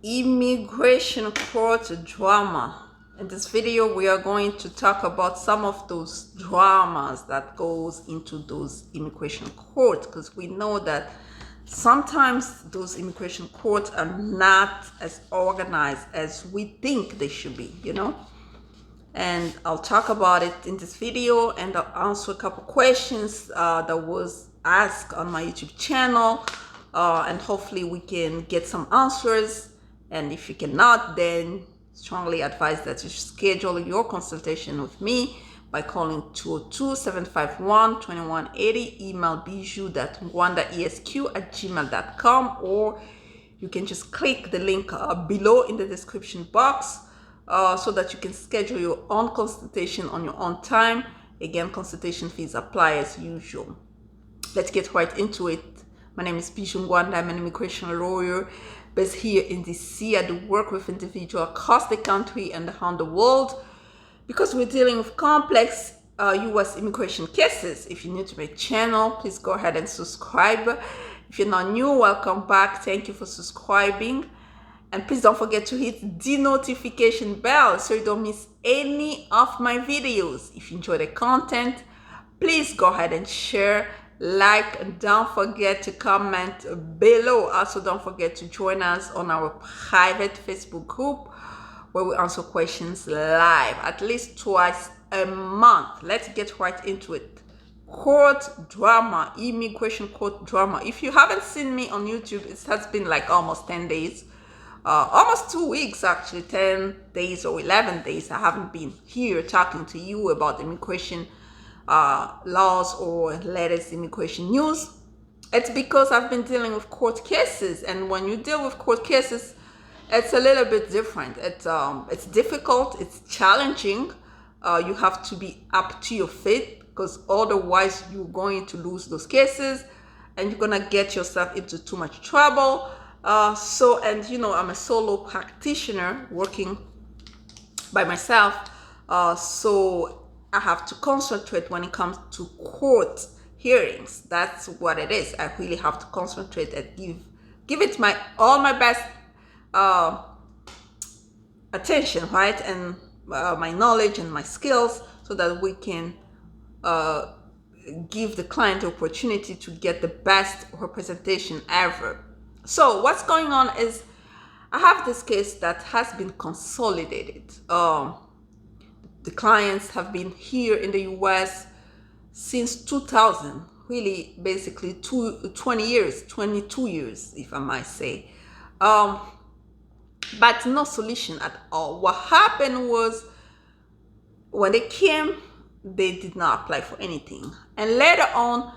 Immigration court drama. In this video, we are going to talk about some of those dramas that goes into those immigration courts, because we know that sometimes those immigration courts are not as organized as we think they should be, and I'll talk about it in this video, and I'll answer a couple questions that was asked on my YouTube channel, and hopefully we can get some answers. And if you cannot, then strongly advise that you schedule your consultation with me by calling 202-751-2180, email bijou.ngwandaesq@gmail.com, or you can just click the link below in the description box, so that you can schedule your own consultation on your own time. Again, consultation fees apply as usual. Let's get right into it. My name is Bijoux Ngwanda. I'm an immigration lawyer based here in DC. I do work with individuals across the country and around the world because we're dealing with complex U.S. immigration cases. If you're new to my channel, please go ahead and subscribe. If you're not new, welcome back. Thank you for subscribing. And please don't forget to hit the notification bell so you don't miss any of my videos. If you enjoy the content, please go ahead and share, like, and don't forget to comment below. Also, don't forget to join us on our private Facebook group where we answer questions live at least twice a month. Let's get right into it. Court drama, immigration court drama. If you haven't seen me on YouTube, it has been like almost 10 days. Almost 2 weeks, actually, 10 days or 11 days. I haven't been here talking to you about immigration laws or latest immigration news. It's because I've been dealing with court cases, and when you deal with court cases, it's a little bit different. It's difficult, it's challenging. You have to be up to your feet, because otherwise you're going to lose those cases and you're gonna get yourself into too much trouble. I'm a solo practitioner working by myself, so I have to concentrate when it comes to court hearings. That's what it is. I really have to concentrate and give it all my best attention, right? And my knowledge and my skills, so that we can give the client the opportunity to get the best representation ever. So what's going on is I have this case that has been consolidated. The clients have been here in the US since 2000, really basically 20 years, 22 years, if I might say. But no solution at all. What happened was, when they came, they did not apply for anything. And later on,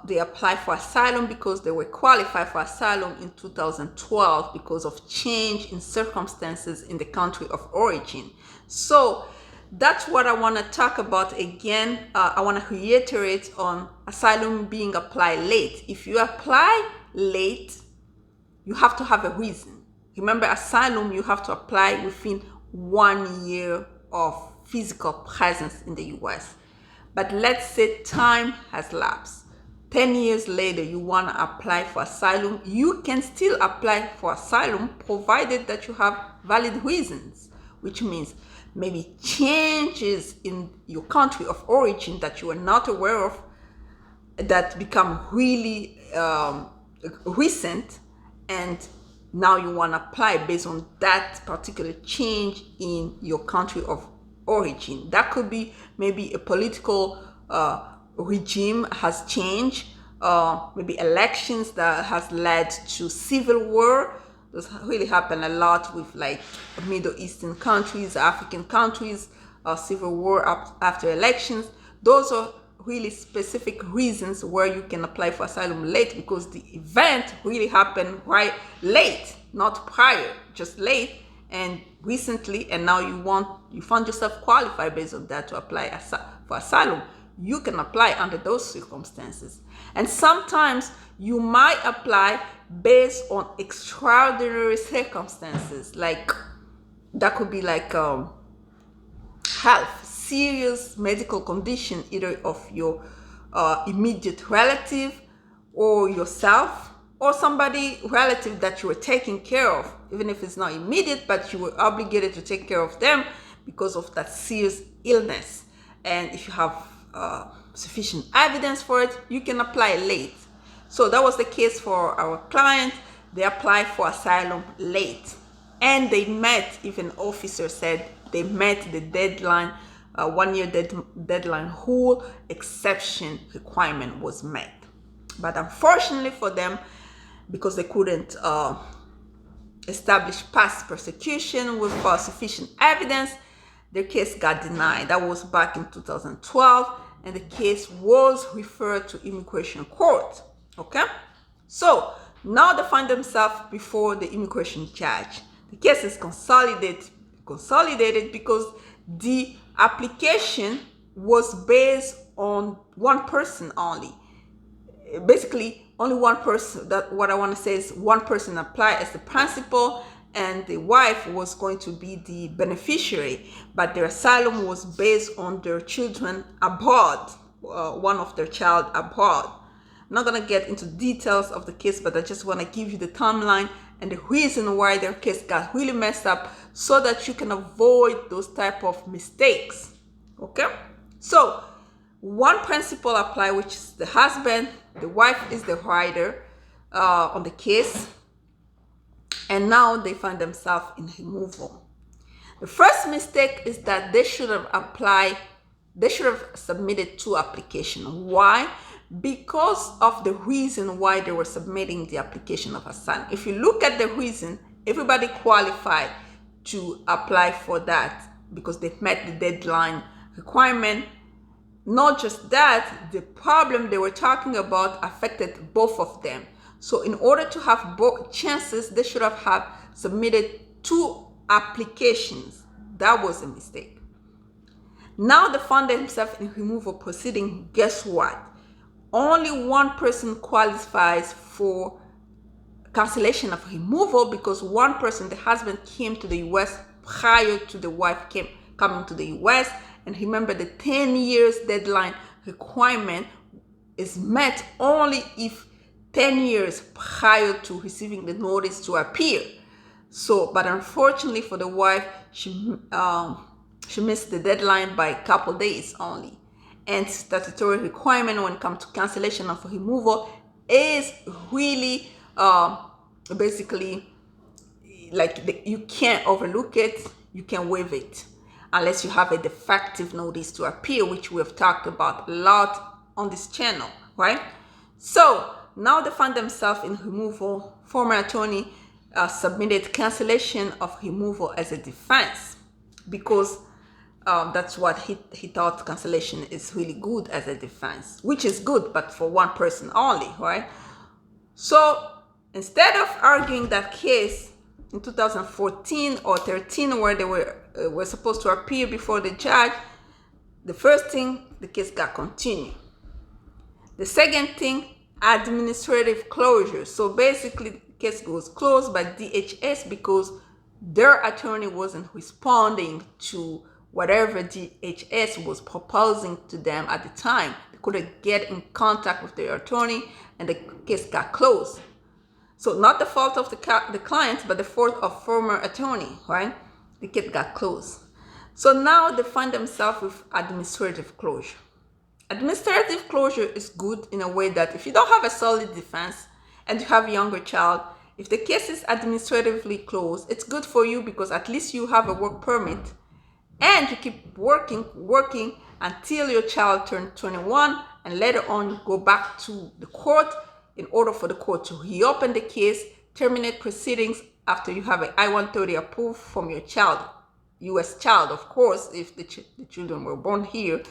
they applied for asylum because they were qualified for asylum in 2012 because of change in circumstances in the country of origin. So that's what I want to talk about again. I want to reiterate on asylum being applied late. If you apply late, you have to have a reason. Remember, asylum, you have to apply within 1 year of physical presence in the US. But let's say time has lapsed. 10 years later, you want to apply for asylum. You can still apply for asylum provided that you have valid reasons, which means maybe changes in your country of origin that you are not aware of that become really recent, and now you want to apply based on that particular change in your country of origin. That could be maybe a political regime has changed, maybe elections that has led to civil war. This really happen a lot with like Middle Eastern countries, African countries, civil war after elections. Those are really specific reasons where you can apply for asylum late, because the event really happened right late, not prior, just late and recently, and now you found yourself qualified based on that to apply for asylum. You can apply under those circumstances. And sometimes you might apply based on extraordinary circumstances, like that could be like health, serious medical condition, either of your immediate relative or yourself, or somebody relative that you were taking care of, even if it's not immediate, but you were obligated to take care of them because of that serious illness. And if you have sufficient evidence for it, you can apply late. So that was the case for our client. They applied for asylum late, and they met, even officer said they met the deadline, 1 year deadline. Whole exception requirement was met. But unfortunately for them, because they couldn't establish past persecution with sufficient evidence, their case got denied. That was back in 2012, and the case was referred to immigration court. Okay, so now they find themselves before the immigration judge. The case is consolidated because the application was based on one person only. Basically, only one person. That what I want to say is one person applied as the principal, and the wife was going to be the beneficiary, but their asylum was based on their children abroad, one of their child abroad. I'm not going to get into details of the case, but I just want to give you the timeline and the reason why their case got really messed up, so that you can avoid those type of mistakes. Okay, so one principal applied, which is the husband. The wife is the writer on the case, and now they find themselves in removal. The first mistake is that they should have submitted two applications. Why? Because of the reason why they were submitting the application of asylum. If you look at the reason, everybody qualified to apply for that because they met the deadline requirement. Not just that, the problem they were talking about affected both of them. So in order to have both chances, they should have submitted two applications. That was a mistake. Now they found themselves in removal proceeding. Guess what? Only one person qualifies for cancellation of removal, because one person, the husband, came to the US prior to the wife coming to the US. And remember, the 10 years deadline requirement is met only if 10 years prior to receiving the notice to appear. So, but unfortunately for the wife, she missed the deadline by a couple days only. And statutory requirement when it comes to cancellation of removal is really basically like you can't overlook it, you can waive it, unless you have a defective notice to appear, which we have talked about a lot on this channel, right? So now they find themselves in removal. Former attorney submitted cancellation of removal as a defense, because that's what he thought cancellation is really good as a defense, which is good, but for one person only, right? So instead of arguing that case in 2014 or 13, where they were supposed to appear before the judge, the first thing, the case got continued. The second thing, administrative closure. So basically, the case goes closed by DHS because their attorney wasn't responding to whatever DHS was proposing to them at the time. They couldn't get in contact with their attorney, and the case got closed. So not the fault of the client, but the fault of former attorney, right? The case got closed. So now they find themselves with administrative closure. Administrative closure is good in a way that if you don't have a solid defense and you have a younger child, if the case is administratively closed, it's good for you because at least you have a work permit, and you keep working until your child turns 21, and later on you go back to the court in order for the court to reopen the case, terminate proceedings after you have an I-130 approved from your child, U.S. child, of course. If the children were born here,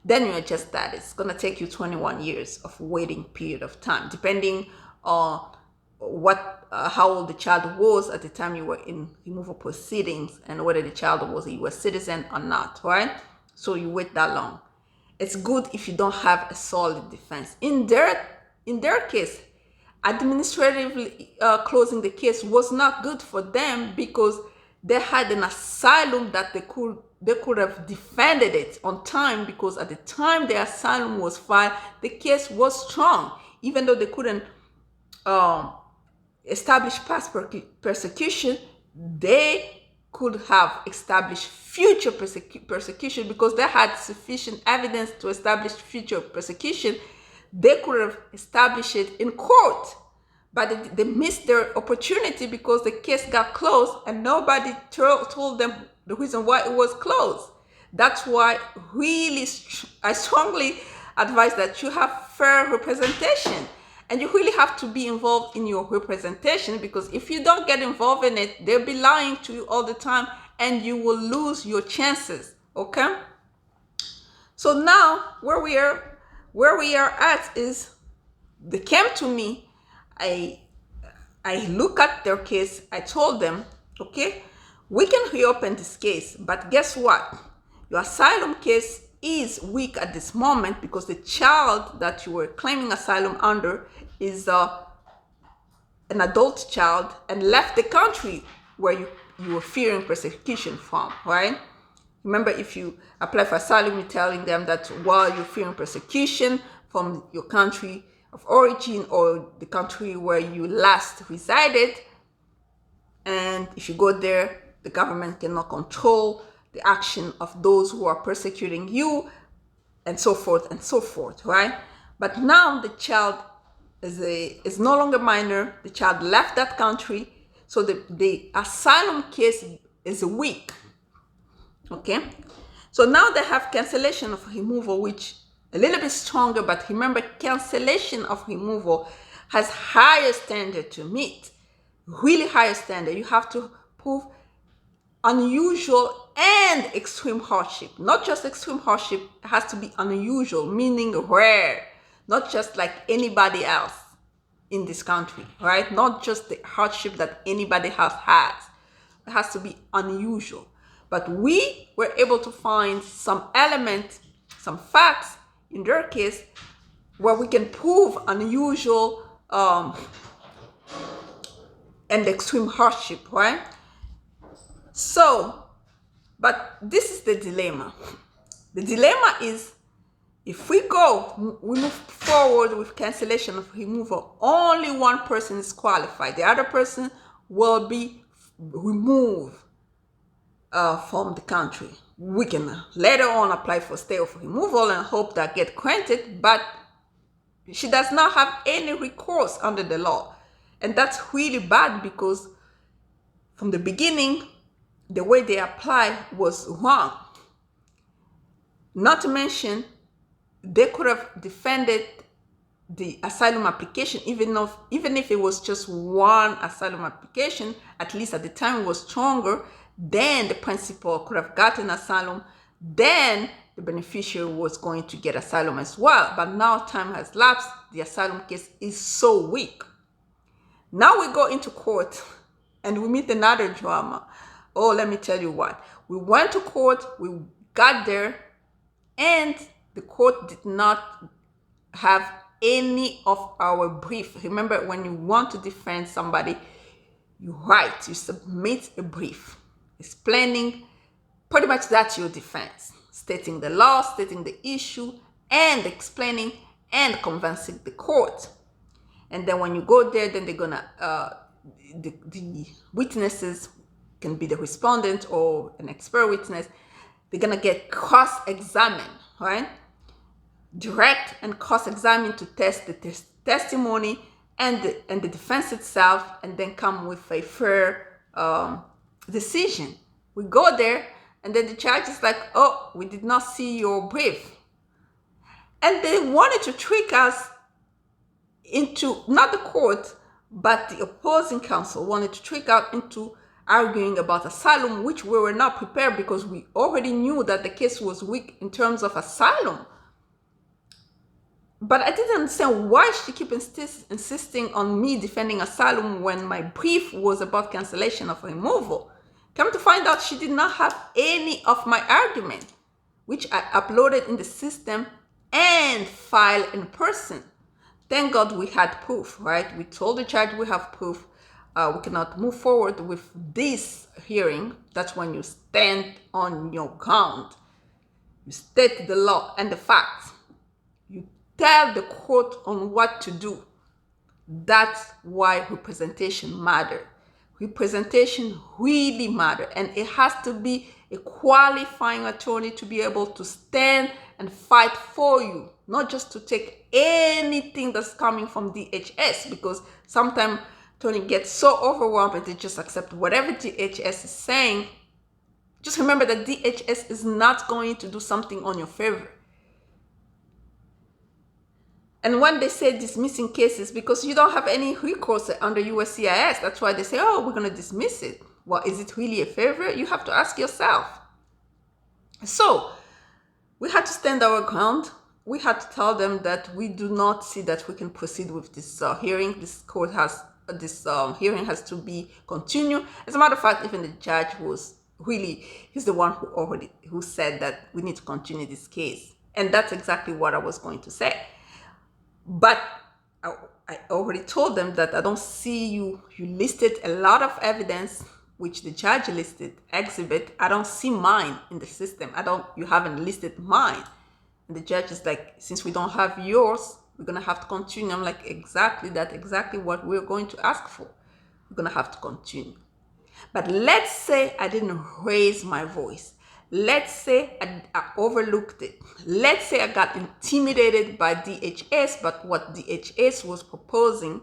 then you adjust that. It's going to take you 21 years of waiting period of time, depending on how old the child was at the time you were in removal proceedings, and whether the child was a U.S. citizen or not, right? So you wait that long. It's good if you don't have a solid defense. In their case, administratively closing the case was not good for them because they had an asylum that they could have defended it on time, because at the time the asylum was filed, the case was strong. Even though they couldn't um, established past persecution, they could have established future persecution because they had sufficient evidence to establish future persecution. They could have established it in court, but they missed their opportunity because the case got closed and nobody told them the reason why it was closed. That's why really I strongly advise that you have fair representation, and you really have to be involved in your representation, because if you don't get involved in it, they'll be lying to you all the time and you will lose your chances. Okay, so now where we are at is they came to me. I look at their case. I told them, okay, we can reopen this case, but guess what? Your asylum case is weak at this moment because the child that you were claiming asylum under is an adult child and left the country where you were fearing persecution from, right? Remember, if you apply for asylum, you're telling them that while you're fearing persecution from your country of origin or the country where you last resided, and if you go there, the government cannot control the action of those who are persecuting you, and so forth, right? But now the child is no longer minor. The child left that country, so the asylum case is weak. Okay, so now they have cancellation of removal, which a little bit stronger, but remember, cancellation of removal has higher standard to meet, really higher standard. You have to prove unusual and extreme hardship, not just extreme hardship. It has to be unusual, meaning rare, not just like anybody else in this country, right? Not just the hardship that anybody else has. It has to be unusual. But we were able to find some element, some facts in their case where we can prove unusual and extreme hardship, right? So, but this is the dilemma. The dilemma is, if we move forward with cancellation of removal, only one person is qualified. The other person will be removed from the country. We can later on apply for stay of removal and hope that get granted, but she does not have any recourse under the law. And that's really bad because from the beginning, the way they apply was wrong. Not to mention, they could have defended the asylum application, even if it was just one asylum application. At least at the time it was stronger. Then the principal could have gotten asylum. Then the beneficiary was going to get asylum as well. But now time has lapsed. The asylum case is so weak. Now we go into court and we meet another drama. Oh, let me tell you what. We went to court, we got there, and the court did not have any of our brief. Remember, when you want to defend somebody, you submit a brief explaining pretty much that's your defense, stating the law, stating the issue, and explaining and convincing the court. And then when you go there, then they're gonna the witnesses can be the respondent or an expert witness. They're gonna get cross-examined, right? Direct and cross-examined to test the testimony and the defense itself, and then come with a fair decision. We go there, and then the judge is like, "Oh, we did not see your brief," and they wanted to trick us into, not the court, but the opposing counsel wanted to trick out into arguing about asylum, which we were not prepared, because we already knew that the case was weak in terms of asylum. But I didn't understand why she kept insisting on me defending asylum when my brief was about cancellation of removal. Come to find out, she did not have any of my argument, which I uploaded in the system and filed in person. Thank God we had proof, right? We told the judge we have proof. We cannot move forward with this hearing. That's when you stand on your ground. You state the law and the facts. You tell the court on what to do. That's why representation matters. Representation really matters, and it has to be a qualifying attorney to be able to stand and fight for you, not just to take anything that's coming from DHS, because sometimes attorney gets so overwhelmed and they just accept whatever DHS is saying. Just remember that DHS is not going to do something on your favor. And when they say dismissing cases, because you don't have any recourse under USCIS, that's why they say, oh, we're going to dismiss it. Well, is it really a favor? You have to ask yourself. So we had to stand our ground. We had to tell them that we do not see that we can proceed with this hearing. This hearing has to be continued. As a matter of fact, even the judge he's the one who said that we need to continue this case. And that's exactly what I was going to say. But I already told them that I don't see you listed a lot of evidence, which the judge listed, exhibit. I don't see mine in the system. You haven't listed mine. And the judge is like, since we don't have yours, we're going to have to continue. I'm like, exactly what we're going to ask for. We're going to have to continue. But let's say I didn't raise my voice. Let's say I overlooked it. Let's say I got intimidated by DHS, but what DHS was proposing,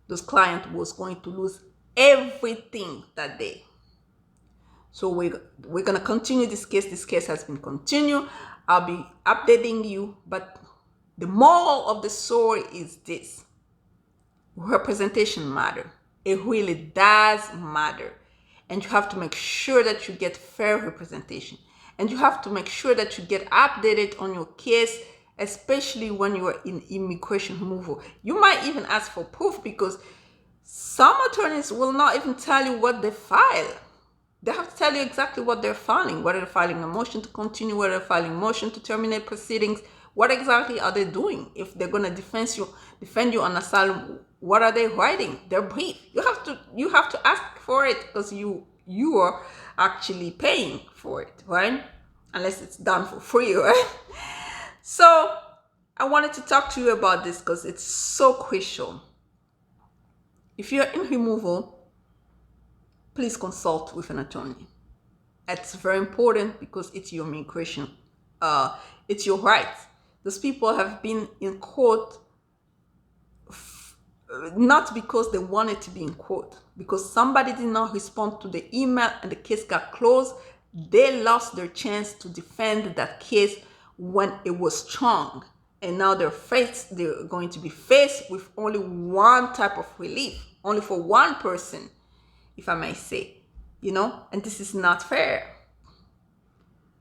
this client was going to lose everything that day. So we're going to continue this case. This case has been continued. I'll be updating you. But the moral of the story is this. Representation matters. It really does matter. And you have to make sure that you get fair representation. And you have to make sure that you get updated on your case, especially when you are in immigration removal. You might even ask for proof, because some attorneys will not even tell you what they file. They have to tell you exactly what they're filing, whether they're filing a motion to continue, whether they're filing a motion to terminate proceedings. What exactly are they doing? If they're going to defend you on asylum, what are they writing? Their brief. You have to ask for it, because you are actually paying for it, right? Unless it's done for free, right? So I wanted to talk to you about this because it's so crucial. If you're in removal, please consult with an attorney. That's very important, because it's your immigration, it's your rights. Those people have been in court not because they wanted to be in court, because somebody did not respond to the email and the case got closed. They lost their chance to defend that case when it was strong. And now they're going to be faced with only one type of relief, only for one person, if I may say, and this is not fair.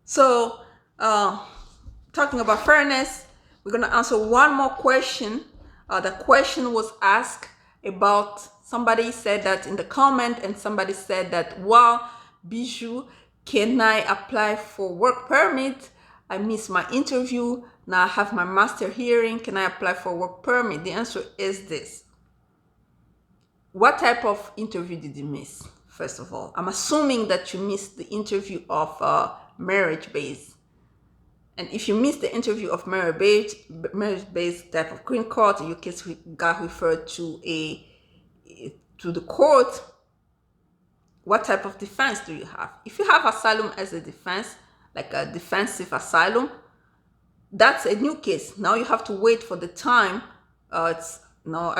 So, talking about fairness, we're going to answer one more question. The question was asked about, somebody said that in the comment, and somebody said that, well, Bijoux, can I apply for work permit? I missed my interview. Now I have my master hearing. Can I apply for work permit? The answer is this. What type of interview did you miss? First of all, I'm assuming that you missed the interview of marriage-based. And if you missed the interview of marriage-based type of green card, your case got referred to the court, what type of defense do you have? If you have asylum as a defense, like a defensive asylum, that's a new case. Now you have to wait for the time. I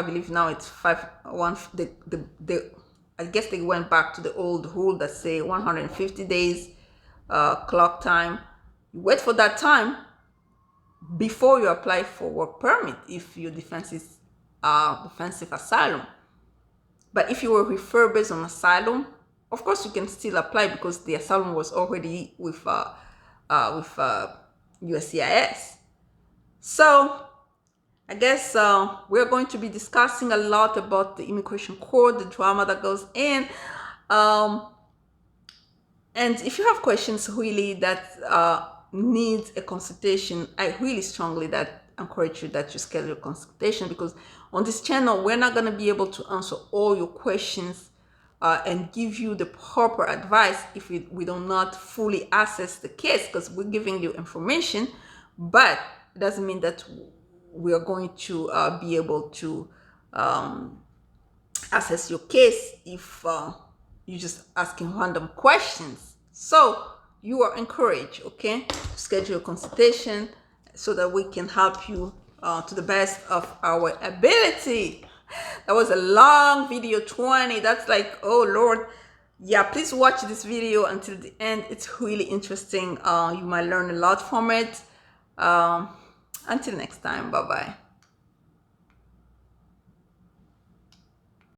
believe now it's 5-1. I guess they went back to the old rule that say 150 days clock time. You wait for that time before you apply for work permit if your defense is defensive asylum. But if you were referred based on asylum, of course you can still apply, because the asylum was already with USCIS. So I guess we're going to be discussing a lot about the immigration court, the drama that goes in. And if you have questions really that needs a consultation, I really strongly encourage you that you schedule a consultation, because on this channel, we're not going to be able to answer all your questions and give you the proper advice if we do not fully assess the case, because we're giving you information, but it doesn't mean that we are going to be able to assess your case if you're just asking random questions. So you are encouraged, okay, to schedule a consultation so that we can help you to the best of our ability. That was a long video, 20. That's like, oh Lord. Yeah, please watch this video until the end. It's really interesting. You might learn a lot from it. Until next time, bye bye.